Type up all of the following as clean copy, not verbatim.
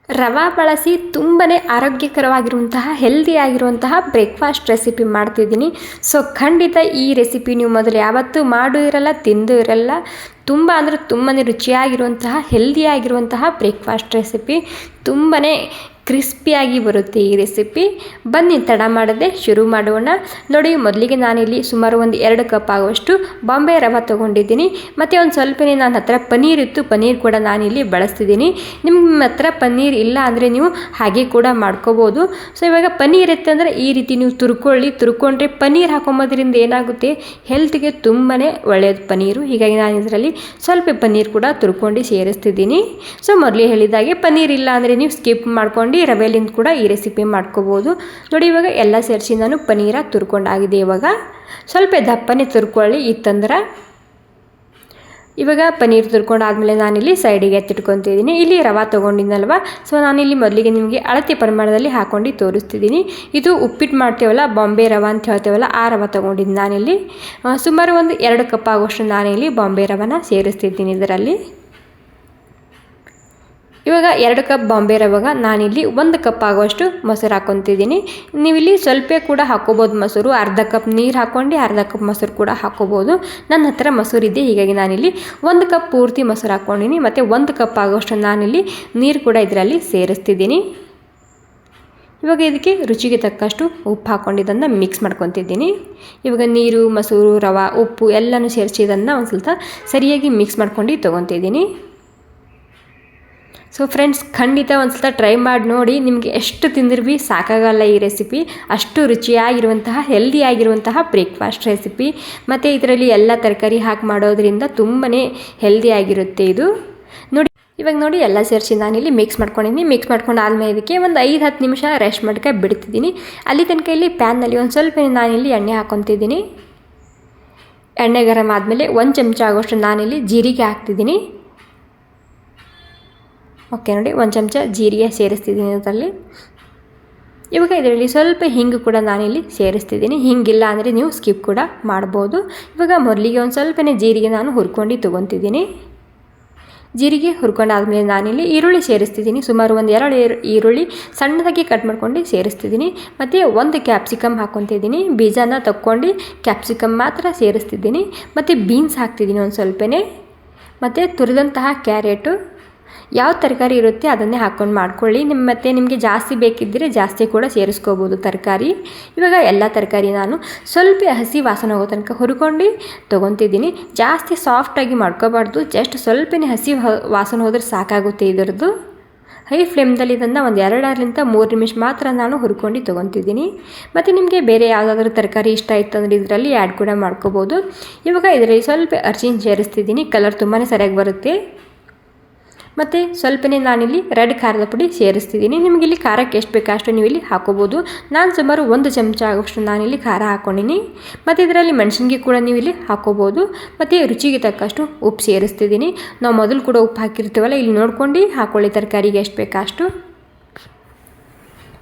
ರವೆ ಬಳಸಿ ತುಂಬಾ ಆರೋಗ್ಯಕರವಾಗಿರುವಂತಹ ಹೆಲ್ದಿ ಆಗಿರುವಂತಹ ಬ್ರೇಕ್ಫಾಸ್ಟ್ ರೆಸಿಪಿ ಮಾಡ್ತಿದ್ದೀನಿ. ಸೊ ಖಂಡಿತ ಈ ರೆಸಿಪಿ ನೀವು ಮೊದಲು ಯಾವತ್ತೂ ಮಾಡೂ ಇರಲ್ಲ, ತಿಂದು ಇರಲ್ಲ. ತುಂಬ ಅಂದರೆ ತುಂಬಾ ರುಚಿಯಾಗಿರುವಂತಹ ಹೆಲ್ದಿಯಾಗಿರುವಂತಹ ಬ್ರೇಕ್ಫಾಸ್ಟ್ ರೆಸಿಪಿ. ತುಂಬಾ ಕ್ರಿಸ್ಪಿಯಾಗಿ ಬರುತ್ತೆ ಈ ರೆಸಿಪಿ. ಬನ್ನಿ ತಡ ಮಾಡದೆ ಶುರು ಮಾಡೋಣ. ನೋಡಿ, ಮೊದಲಿಗೆ ನಾನಿಲ್ಲಿ ಸುಮಾರು ಒಂದು 2 ಕಪ್ ಆಗುವಷ್ಟು ಬಾಂಬೆ ರವೆ ತೊಗೊಂಡಿದ್ದೀನಿ. ಮತ್ತು ಒಂದು ಸ್ವಲ್ಪನೇ ನನ್ನ ಹತ್ರ ಪನ್ನೀರ್ ಇತ್ತು, ಪನ್ನೀರ್ ಕೂಡ ನಾನಿಲ್ಲಿ ಬಳಸ್ತಿದ್ದೀನಿ. ನಿಮ್ಮ ಹತ್ರ ಪನ್ನೀರ್ ಇಲ್ಲ ಅಂದರೆ ನೀವು ಹಾಗೆ ಕೂಡ ಮಾಡ್ಕೋಬೋದು. ಸೊ ಇವಾಗ ಪನ್ನೀರ್ ಇತ್ತಂದರೆ ಈ ರೀತಿ ನೀವು ತುರ್ಕೊಂಡ್ರೆ ಪನ್ನೀರ್ ಹಾಕೊಂಬೋದ್ರಿಂದ ಏನಾಗುತ್ತೆ, ಹೆಲ್ತ್ಗೆ ತುಂಬಾ ಒಳ್ಳೆಯದು ಪನ್ನೀರು. ಹೀಗಾಗಿ ನಾನು ಇದರಲ್ಲಿ ಸ್ವಲ್ಪ ಪನ್ನೀರ್ ಕೂಡ ತುರ್ಕೊಂಡು ಸೇರಿಸ್ತಿದ್ದೀನಿ. ಸೊ ಮೊದಲೇ ಹೇಳಿದಾಗೆ ಪನ್ನೀರ್ ಇಲ್ಲ ಅಂದರೆ ನೀವು ಸ್ಕಿಪ್ ಮಾಡ್ಕೊಂಡು ರವೆಲಿಂದ ಕೂಡ ಈ ರೆಸಿಪಿ ಮಾಡ್ಕೋಬೋದು. ನೋಡಿ, ಇವಾಗ ಎಲ್ಲ ಸೇರಿಸಿ ನಾನು ಪನ್ನೀರ ತುರ್ಕೊಂಡಾಗಿದೆ. ಇವಾಗ ಸ್ವಲ್ಪ ದಪ್ಪನೇ ತುರ್ಕೊಳ್ಳಿ ಇತ್ತಂದ್ರೆ. ಇವಾಗ ಪನ್ನೀರ್ ತುರ್ಕೊಂಡಾದ್ಮೇಲೆ ನಾನಿಲ್ಲಿ ಸೈಡಿಗೆ ಎತ್ತಿಟ್ಕೊತಿದ್ದೀನಿ. ಇಲ್ಲಿ ರವೆ ತೊಗೊಂಡಿದ್ದಲ್ವ, ಸೊ ನಾನಿಲ್ಲಿ ಮೊದಲಿಗೆ ನಿಮಗೆ ಅಳತೆ ಪ್ರಮಾಣದಲ್ಲಿ ಹಾಕೊಂಡು ತೋರಿಸ್ತಿದ್ದೀನಿ. ಇದು ಉಪ್ಪಿಟ್ಟು ಮಾಡ್ತೇವಲ್ಲ, ಬಾಂಬೆ ರವೆ ಅಂತ ಹೇಳ್ತೇವಲ್ಲ, ಆ ರವೆ ತೊಗೊಂಡಿದ್ದು ನಾನಿಲ್ಲಿ ಸುಮಾರು ಒಂದು 2 ಕಪ್ ಆಗುವಷ್ಟು ನಾನಿಲ್ಲಿ ಬಾಂಬೆ ರವೆನ ಸೇರಿಸ್ತಿದ್ದೀನಿ ಇದರಲ್ಲಿ. ಇವಾಗ 2 ಕಪ್ ಬಾಂಬೆ ರವೆಗೆ ನಾನಿಲ್ಲಿ 1 ಕಪ್ ಆಗುವಷ್ಟು ಮೊಸರು ಹಾಕ್ಕೊತಿದ್ದೀನಿ. ನೀವಿಲ್ಲಿ ಸ್ವಲ್ಪ ಕೂಡ ಹಾಕ್ಕೋಬೋದು ಮೊಸರು. ಅರ್ಧ ಕಪ್ ನೀರು ಹಾಕ್ಕೊಂಡು ಅರ್ಧ ಕಪ್ ಮೊಸರು ಕೂಡ ಹಾಕ್ಕೋಬೋದು. ನನ್ನ ಹತ್ರ ಮೊಸರು ಇದೆ, ಹೀಗಾಗಿ ನಾನಿಲ್ಲಿ 1 ಕಪ್ ಪೂರ್ತಿ ಮೊಸರು ಹಾಕ್ಕೊಂಡಿನಿ. ಮತ್ತು 1 ಕಪ್ ಆಗುವಷ್ಟು ನಾನಿಲ್ಲಿ ನೀರು ಕೂಡ ಇದರಲ್ಲಿ ಸೇರಿಸ್ತಿದ್ದೀನಿ. ಇವಾಗ ಇದಕ್ಕೆ ರುಚಿಗೆ ತಕ್ಕಷ್ಟು ಉಪ್ಪು ಹಾಕ್ಕೊಂಡಿದ್ದನ್ನು ಮಿಕ್ಸ್ ಮಾಡ್ಕೊತಿದ್ದೀನಿ. ಇವಾಗ ನೀರು, ಮೊಸರು, ರವೆ, ಉಪ್ಪು ಎಲ್ಲನೂ ಸೇರಿಸಿ ಇದನ್ನು ಒಂದು ಸ್ವಲ್ಪ ಸರಿಯಾಗಿ ಮಿಕ್ಸ್ ಮಾಡ್ಕೊಂಡು ತೊಗೊತಿದ್ದೀನಿ. ಸೊ ಫ್ರೆಂಡ್ಸ್, ಖಂಡಿತ ಒಂದು ಸಲ ಟ್ರೈ ಮಾಡಿ ನೋಡಿ. ನಿಮಗೆ ಎಷ್ಟು ತಿಂದಿರ್ಬಿ ಸಾಕಾಗಲ್ಲ ಈ ರೆಸಿಪಿ. ಅಷ್ಟು ರುಚಿಯಾಗಿರುವಂತಹ ಹೆಲ್ದಿಯಾಗಿರುವಂತಹ ಬ್ರೇಕ್ಫಾಸ್ಟ್ ರೆಸಿಪಿ. ಮತ್ತು ಇದರಲ್ಲಿ ಎಲ್ಲ ತರಕಾರಿ ಹಾಕಿ ಮಾಡೋದ್ರಿಂದ ತುಂಬಾ ಹೆಲ್ದಿಯಾಗಿರುತ್ತೆ ಇದು. ಇವಾಗ ನೋಡಿ, ಎಲ್ಲ ಸೇರಿಸಿ ನಾನಿಲ್ಲಿ ಮಿಕ್ಸ್ ಮಾಡ್ಕೊಂಡಿದ್ದೀನಿ. ಮಿಕ್ಸ್ ಮಾಡ್ಕೊಂಡು ಆದಮೇಲೆ ಇದಕ್ಕೆ ಒಂದು 5-10 ನಿಮಿಷ ರೆಸ್ಟ್ ಮಾಡ್ಕೆ ಬಿಡ್ತಿದ್ದೀನಿ. ಅಲ್ಲಿ ತನಕ ಇಲ್ಲಿ ಪ್ಯಾನ್ನಲ್ಲಿ ಒಂದು ಸ್ವಲ್ಪ ನಾನಿಲ್ಲಿ ಎಣ್ಣೆ ಹಾಕ್ಕೊತಿದ್ದೀನಿ. ಎಣ್ಣೆ ಗರಂ ಆದಮೇಲೆ 1 ಚಮಚ ಆಗೋಷ್ಟು ನಾನಿಲ್ಲಿ ಜೀರಿಗೆ ಹಾಕ್ತಿದ್ದೀನಿ. ಓಕೆ, ನೋಡಿ 1 ಚಮಚ ಜೀರಿಗೆ ಸೇರಿಸ್ತಿದ್ದೀನಿ ಇದರಲ್ಲಿ. ಇವಾಗ ಇದರಲ್ಲಿ ಸ್ವಲ್ಪ ಹಿಂಗು ಕೂಡ ನಾನಿಲ್ಲಿ ಸೇರಿಸ್ತಿದ್ದೀನಿ. ಹಿಂಗಿಲ್ಲ ಅಂದರೆ ನೀವು ಸ್ಕಿಪ್ ಕೂಡ ಮಾಡ್ಬೋದು. ಇವಾಗ ಮೊದಲಿಗೆ ಒಂದು ಸ್ವಲ್ಪನೇ ಜೀರಿಗೆ ನಾನು ಹುರ್ಕೊಂಡು ತೊಗೊತಿದ್ದೀನಿ. ಜೀರಿಗೆ ಹುರ್ಕೊಂಡಾದ್ಮೇಲೆ ನಾನಿಲ್ಲಿ ಈರುಳ್ಳಿ ಸೇರಿಸ್ತಿದ್ದೀನಿ. ಸುಮಾರು ಒಂದು 2 ಈರುಳ್ಳಿ ಸಣ್ಣದಾಗಿ ಕಟ್ ಮಾಡ್ಕೊಂಡು ಸೇರಿಸ್ತಿದ್ದೀನಿ. ಮತ್ತು 1 ಕ್ಯಾಪ್ಸಿಕಮ್ ಹಾಕ್ಕೊತಿದ್ದೀನಿ. ಬೀಜನ ತಕ್ಕೊಂಡು ಕ್ಯಾಪ್ಸಿಕಮ್ ಮಾತ್ರ ಸೇರಿಸ್ತಿದ್ದೀನಿ. ಮತ್ತು ಬೀನ್ಸ್ ಹಾಕ್ತಿದ್ದೀನಿ ಒಂದು ಸ್ವಲ್ಪನೇ. ಮತ್ತು ತುರಿದಂತಹ ಕ್ಯಾರೆಟು, ಯಾವ ತರಕಾರಿ ಇರುತ್ತೆ ಅದನ್ನೇ ಹಾಕ್ಕೊಂಡು ಮಾಡ್ಕೊಳ್ಳಿ. ಮತ್ತು ನಿಮಗೆ ಜಾಸ್ತಿ ಬೇಕಿದ್ದರೆ ಜಾಸ್ತಿ ಕೂಡ ಸೇರಿಸ್ಕೋಬೋದು ತರಕಾರಿ. ಇವಾಗ ಎಲ್ಲ ತರಕಾರಿ ನಾನು ಸ್ವಲ್ಪ ಹಸಿ ವಾಸನೆ ಹೋಗೋ ತನಕ ಹುರ್ಕೊಂಡು ತೊಗೊತಿದ್ದೀನಿ. ಜಾಸ್ತಿ ಸಾಫ್ಟಾಗಿ ಮಾಡ್ಕೋಬಾರ್ದು, ಜಸ್ಟ್ ಸ್ವಲ್ಪನೇ ಹಸಿ ವಾಸನೆ ಹೋದರೆ ಸಾಕಾಗುತ್ತೆ ಇದರದ್ದು. ಹೈ ಫ್ಲೇಮ್ದಲ್ಲಿ ಇದನ್ನು ಒಂದು 2-3 ನಿಮಿಷ ಮಾತ್ರ ನಾನು ಹುರ್ಕೊಂಡು ತೊಗೊತಿದ್ದೀನಿ. ಮತ್ತು ನಿಮಗೆ ಬೇರೆ ಯಾವುದಾದ್ರೂ ತರಕಾರಿ ಇಷ್ಟ ಆಯಿತು ಅಂದರೆ ಇದರಲ್ಲಿ ಆ್ಯಡ್ ಕೂಡ ಮಾಡ್ಕೋಬೋದು. ಇವಾಗ ಇದರಲ್ಲಿ ಸ್ವಲ್ಪ ಅರಿಶಿನ ಸೇರಿಸ್ತಿದ್ದೀನಿ, ಕಲರ್ ತುಂಬಾ ಸರಿಯಾಗಿ ಬರುತ್ತೆ. ಮತ್ತು ಸ್ವಲ್ಪನೇ ನಾನಿಲ್ಲಿ ರೆಡ್ ಖಾರದ ಪುಡಿ ಸೇರಿಸ್ತಿದ್ದೀನಿ. ನಿಮಗಿಲ್ಲಿ ಖಾರಕ್ಕೆ ಎಷ್ಟು ಬೇಕು ಅಷ್ಟು ನೀವು ಇಲ್ಲಿ ಹಾಕೋಬೋದು. ನಾನು ಸುಮಾರು 1 ಚಮಚ ಆಗೋಷ್ಟು ನಾನಿಲ್ಲಿ ಖಾರ ಹಾಕ್ಕೊಂಡಿನಿ. ಮತ್ತು ಇದರಲ್ಲಿ ಮೆಣಸಿನ್ಕಾಯಿ ಕೂಡ ನೀವು ಇಲ್ಲಿ ಹಾಕೋಬೋದು. ಮತ್ತು ರುಚಿಗೆ ತಕ್ಕಷ್ಟು ಉಪ್ಪು ಸೇರಿಸ್ತಿದ್ದೀನಿ. ನಾವು ಮೊದಲು ಕೂಡ ಉಪ್ಪು ಹಾಕಿರ್ತೀವಲ್ಲ, ಇಲ್ಲಿ ನೋಡ್ಕೊಂಡು ಹಾಕ್ಕೊಳ್ಳಿ ತರಕಾರಿಗೆ ಎಷ್ಟು ಬೇಕು ಅಷ್ಟು.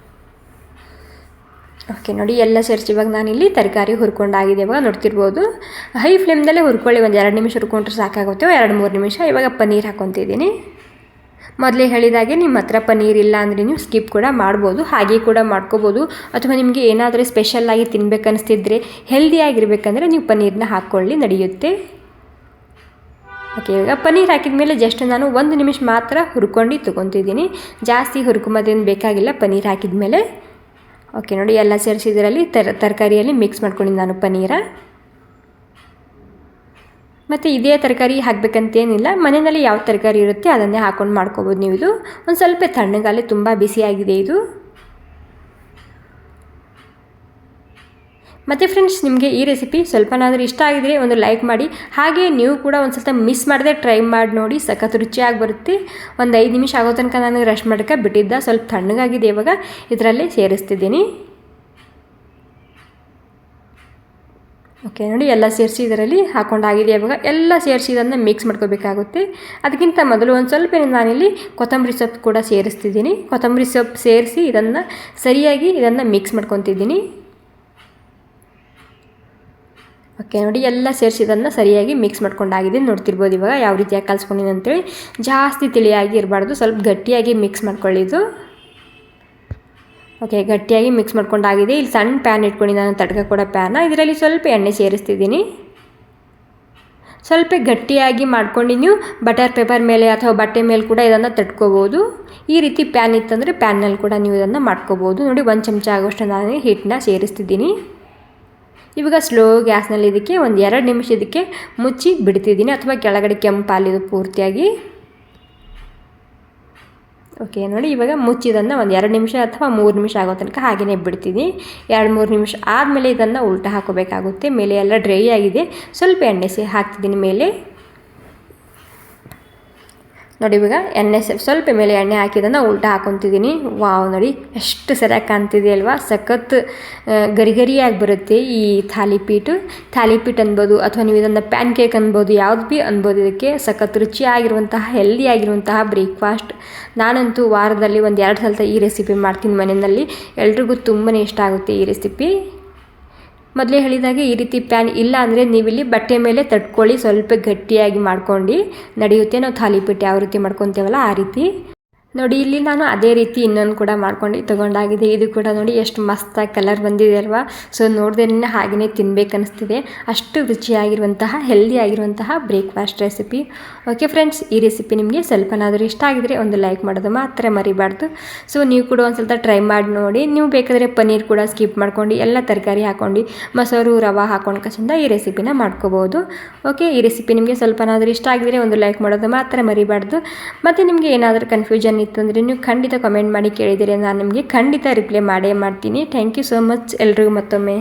ಓಕೆ, ನೋಡಿ ಎಲ್ಲ ಸೇರಿಸಿ ಇವಾಗ ನಾನಿಲ್ಲಿ ತರಕಾರಿ ಹುರ್ಕೊಂಡಾಗಿದೆ. ಇವಾಗ ನೋಡ್ತಿರ್ಬೋದು, ಹೈ ಫ್ಲೇಮ್ದಲ್ಲೇ ಹುರ್ಕೊಳ್ಳಿ. ಒಂದು 2 ನಿಮಿಷ ಹುರ್ಕೊಂಡ್ರೆ ಸಾಕಾಗುತ್ತೆ, 2-3 ನಿಮಿಷ. ಇವಾಗ ಪನ್ನೀರ್ ಹಾಕ್ಕೊತಿದ್ದೀನಿ. ಮೊದಲೇ ಹೇಳಿದಾಗೆ ನಿಮ್ಮ ಹತ್ರ ಪನ್ನೀರ್ ಇಲ್ಲ ಅಂದರೆ ನೀವು ಸ್ಕಿಪ್ ಕೂಡ ಮಾಡ್ಬೋದು, ಹಾಗೆ ಕೂಡ ಮಾಡ್ಕೋಬೋದು. ಅಥವಾ ನಿಮಗೆ ಏನಾದರೂ ಸ್ಪೆಷಲ್ಲಾಗಿ ತಿನ್ಬೇಕನ್ನಿಸ್ತಿದ್ರೆ, ಹೆಲ್ದಿಯಾಗಿರ್ಬೇಕಂದ್ರೆ ನೀವು ಪನ್ನೀರನ್ನ ಹಾಕ್ಕೊಳ್ಳಿ, ನಡೆಯುತ್ತೆ. ಓಕೆ, ಇವಾಗ ಪನ್ನೀರ್ ಹಾಕಿದ ಮೇಲೆ ಜಸ್ಟ್ ನಾನು 1 ನಿಮಿಷ ಮಾತ್ರ ಹುರ್ಕೊಂಡು ತೊಗೊತಿದ್ದೀನಿ. ಜಾಸ್ತಿ ಹುರ್ಕೊಂಬೋದೇನು ಬೇಕಾಗಿಲ್ಲ ಪನ್ನೀರ್ ಹಾಕಿದ ಮೇಲೆ. ಓಕೆ, ನೋಡಿ ಎಲ್ಲ ಸೇರಿಸಿದ್ರಲ್ಲಿ ತರಕಾರಿಯಲ್ಲಿ ಮಿಕ್ಸ್ ಮಾಡ್ಕೊಂಡಿದ್ದು ನಾನು ಪನ್ನೀರ. ಮತ್ತು ಇದೇ ತರಕಾರಿ ಹಾಕಬೇಕಂತೇನಿಲ್ಲ, ಮನೆಯಲ್ಲಿ ಯಾವ ತರಕಾರಿ ಇರುತ್ತೆ ಅದನ್ನೇ ಹಾಕ್ಕೊಂಡು ಮಾಡ್ಕೋಬೋದು ನೀವು. ಇದು ಒಂದು ಸ್ವಲ್ಪ ತಣ್ಣಗಾಲೆ, ತುಂಬ ಬಿಸಿಯಾಗಿದೆ ಇದು. ಮತ್ತು ಫ್ರೆಂಡ್ಸ್, ನಿಮಗೆ ಈ ರೆಸಿಪಿ ಸ್ವಲ್ಪನಾದರೂ ಇಷ್ಟ ಆಗಿದರೆ ಒಂದು ಲೈಕ್ ಮಾಡಿ. ಹಾಗೆ ನೀವು ಕೂಡ ಒಂದು ಸ್ವಲ್ಪ ಮಿಸ್ ಮಾಡದೆ ಟ್ರೈ ಮಾಡಿ ನೋಡಿ, ಸಖತ್ ರುಚಿಯಾಗಿ ಬರುತ್ತೆ. ಒಂದು 5 ನಿಮಿಷ ಆಗೋ ತನಕ ನಾನು ರೆಸ್ಟ್ ಮಾಡೋಕ್ಕೆ ಬಿಟ್ಟಿದ್ದ, ಸ್ವಲ್ಪ ತಣ್ಣಗಾಗಿದೆ. ಇವಾಗ ಇದರಲ್ಲೇ ಸೇರಿಸ್ತಿದ್ದೀನಿ. ಓಕೆ, ನೋಡಿ ಎಲ್ಲ ಸೇರಿಸಿ ಇದರಲ್ಲಿ ಹಾಕ್ಕೊಂಡಾಗಿದೆ. ಇವಾಗ ಎಲ್ಲ ಸೇರಿಸಿ ಇದನ್ನು ಮಿಕ್ಸ್ ಮಾಡ್ಕೋಬೇಕಾಗುತ್ತೆ. ಅದಕ್ಕಿಂತ ಮೊದಲು ಒಂದು ಸ್ವಲ್ಪ ನಾನಿಲ್ಲಿ ಕೊತ್ತಂಬರಿ ಸೊಪ್ಪು ಕೂಡ ಸೇರಿಸ್ತಿದ್ದೀನಿ. ಕೊತ್ತಂಬರಿ ಸೊಪ್ಪು ಸೇರಿಸಿ ಇದನ್ನು ಸರಿಯಾಗಿ ಮಿಕ್ಸ್ ಮಾಡ್ಕೊತಿದ್ದೀನಿ. ಓಕೆ ನೋಡಿ ಎಲ್ಲ ಸೇರಿಸಿದನ್ನು ಸರಿಯಾಗಿ ಮಿಕ್ಸ್ ಮಾಡ್ಕೊಂಡಾಗಿದೆ. ನೋಡ್ತಿರ್ಬೋದು ಇವಾಗ ಯಾವ ರೀತಿಯಾಗಿ ಕಲಿಸ್ಕೊಂಡಿನಿ ಅಂತೇಳಿ. ಜಾಸ್ತಿ ತಿಳಿಯಾಗಿ ಇರಬಾರ್ದು, ಸ್ವಲ್ಪ ಗಟ್ಟಿಯಾಗಿ ಮಿಕ್ಸ್ ಮಾಡ್ಕೊಳ್ಳಿದ್ದು. ಓಕೆ ಗಟ್ಟಿಯಾಗಿ ಮಿಕ್ಸ್ ಮಾಡ್ಕೊಂಡಾಗಿದೆ. ಇಲ್ಲಿ ಸಣ್ಣ ಪ್ಯಾನ್ ಇಟ್ಕೊಂಡು ನಾನು ತಡ್ಕ ಕೂಡ ಪ್ಯಾನ, ಇದರಲ್ಲಿ ಸ್ವಲ್ಪ ಎಣ್ಣೆ ಸೇರಿಸ್ತಿದ್ದೀನಿ. ಸ್ವಲ್ಪ ಗಟ್ಟಿಯಾಗಿ ಮಾಡ್ಕೊಂಡು ನೀವು ಬಟರ್ ಪೇಪರ್ ಮೇಲೆ ಅಥವಾ ಬಟ್ಟೆ ಮೇಲೆ ಕೂಡ ಇದನ್ನು ತಟ್ಕೋಬೋದು. ಈ ರೀತಿ ಪ್ಯಾನ್ ಇತ್ತಂದರೆ ಪ್ಯಾನ್ನಲ್ಲಿ ಕೂಡ ನೀವು ಇದನ್ನು ಮಾಡ್ಕೋಬೋದು. ನೋಡಿ 1 ಚಮಚ ಆಗುವಷ್ಟು ನಾನು ಹಿಟ್ಟನ್ನ ಸೇರಿಸ್ತಿದ್ದೀನಿ. ಇವಾಗ ಸ್ಲೋ ಗ್ಯಾಸ್ನಲ್ಲಿ ಇದಕ್ಕೆ ಒಂದು 2 ನಿಮಿಷ ಇದಕ್ಕೆ ಮುಚ್ಚಿ ಬಿಡ್ತಿದ್ದೀನಿ, ಅಥವಾ ಕೆಳಗಡೆ ಕೆಂಪಾಲಿದು ಪೂರ್ತಿಯಾಗಿ. ಓಕೆ ನೋಡಿ ಇವಾಗ ಮುಚ್ಚಿದನ್ನು ಒಂದು 2 ನಿಮಿಷ ಅಥವಾ 3 ನಿಮಿಷ ಆಗೋ ತನಕ ಹಾಗೆಯೇ ಬಿಡ್ತೀನಿ. 2-3 ನಿಮಿಷ ಆದಮೇಲೆ ಇದನ್ನು ಉಲ್ಟಾ ಹಾಕೋಬೇಕಾಗುತ್ತೆ. ಮೇಲೆ ಎಲ್ಲ ಡ್ರೈ ಆಗಿದೆ, ಸ್ವಲ್ಪ ಎಣ್ಣೆ ಹಾಕ್ತಿದ್ದೀನಿ ಮೇಲೆ. ನೋಡಿ ಇವಾಗ ಎಣ್ಣೆ ಸ್ವಲ್ಪ ಮೇಲೆ ಎಣ್ಣೆ ಹಾಕಿದ್ದನ್ನು ಉಲ್ಟಾ ಹಾಕೊತಿದ್ದೀನಿ. ವಾವ್ ನೋಡಿ ಎಷ್ಟು ಸರಿಯಾಗಿ ಕಾಣ್ತಿದೆ ಅಲ್ವಾ, ಸಖತ್ ಗರಿಗರಿಯಾಗಿ ಬರುತ್ತೆ ಈ ಥಾಲಿಪೀಟ್ ಅನ್ಬೋದು, ಅಥವಾ ನೀವು ಇದನ್ನು ಪ್ಯಾನ್ ಕೇಕ್ ಅನ್ಬೋದು, ಯಾವ್ದು ಭೀ ಅನ್ಬೋದು. ಇದಕ್ಕೆ ಸಖತ್ ರುಚಿಯಾಗಿರುವಂತಹ ಹೆಲ್ದಿ ಆಗಿರುವಂತಹ ಬ್ರೇಕ್ಫಾಸ್ಟ್. ನಾನಂತೂ ವಾರದಲ್ಲಿ 1-2 ಸಲ ಈ ರೆಸಿಪಿ ಮಾಡ್ತೀನಿ ಮನೆಯಲ್ಲಿ. ಎಲ್ರಿಗೂ ತುಂಬಾ ಇಷ್ಟ ಆಗುತ್ತೆ ಈ ರೆಸಿಪಿ. ಮೊದಲೇ ಹೇಳಿದಾಗೆ ಈ ರೀತಿ ಪ್ಯಾನ್ ಇಲ್ಲ ಅಂದರೆ ನೀವಿಲ್ಲಿ ಬಟ್ಟೆ ಮೇಲೆ ತಟ್ಕೊಳ್ಳಿ, ಸ್ವಲ್ಪ ಗಟ್ಟಿಯಾಗಿ ಮಾಡ್ಕೊಂಡು ನಡೆಯುತ್ತೆ. ನಾವು ಥಾಲಿಪೀಟ್ ಯಾವ ರೀತಿ ಮಾಡ್ಕೊತೇವಲ್ಲ ಆ ರೀತಿ. ನೋಡಿ ಇಲ್ಲಿ ನಾನು ಅದೇ ರೀತಿ ಇನ್ನೊಂದು ಕೂಡ ಮಾಡ್ಕೊಂಡು ತೊಗೊಂಡಾಗಿದೆ. ಇದು ಕೂಡ ನೋಡಿ ಎಷ್ಟು ಮಸ್ತಾಗಿ ಕಲರ್ ಬಂದಿದೆ ಅಲ್ವಾ. ಸೊ ನೋಡಿದ್ರೆ ಹಾಗೆಯೇ ತಿನ್ಬೇಕು ಅನಿಸ್ತಿದೆ, ಅಷ್ಟು ರುಚಿಯಾಗಿರುವಂತಹ ಹೆಲ್ದಿ ಆಗಿರುವಂತಹ ಬ್ರೇಕ್ಫಾಸ್ಟ್ ರೆಸಿಪಿ. ಓಕೆ ಫ್ರೆಂಡ್ಸ್, ಈ ರೆಸಿಪಿ ನಿಮಗೆ ಸ್ವಲ್ಪನಾದರೂ ಇಷ್ಟ ಆಗಿದರೆ ಒಂದು ಲೈಕ್ ಮಾಡೋದು ಮಾತ್ರ ಮರಿಬಾರ್ದು. ಸೊ ನೀವು ಕೂಡ ಒಂದು ಸ್ವಲ್ಪ ಟ್ರೈ ಮಾಡಿ ನೋಡಿ. ನೀವು ಬೇಕಾದರೆ ಪನ್ನೀರ್ ಕೂಡ ಸ್ಕಿಪ್ ಮಾಡ್ಕೊಂಡು ಎಲ್ಲ ತರಕಾರಿ ಹಾಕ್ಕೊಂಡು ಮೊಸರು ರವೆ ಹಾಕೊಂಡು ಕಸಿಂದ ಈ ರೆಸಿಪಿನ ಮಾಡ್ಕೋಬೋದು. ಓಕೆ, ಈ ರೆಸಿಪಿ ನಿಮಗೆ ಸ್ವಲ್ಪನಾದರೂ ಇಷ್ಟ ಆಗಿದರೆ ಒಂದು ಲೈಕ್ ಮಾಡೋದು ಮಾತ್ರ ಮರಿಬಾರ್ದು. ಮತ್ತು ನಿಮಗೆ ಏನಾದರೂ ಕನ್ಫ್ಯೂಷನ್ ಇತ್ತಂದರೆ ನೀವು ಖಂಡಿತ ಕಮೆಂಟ್ ಮಾಡಿ ಕೇಳಿದರೆ ನಾನು ನಿಮಗೆ ಖಂಡಿತ ರಿಪ್ಲೈ ಮಾಡೇ ಮಾಡ್ತೀನಿ. ಥ್ಯಾಂಕ್ ಯು ಸೋ ಮಚ್ ಎಲ್ರಿಗೂ ಮತ್ತೊಮ್ಮೆ.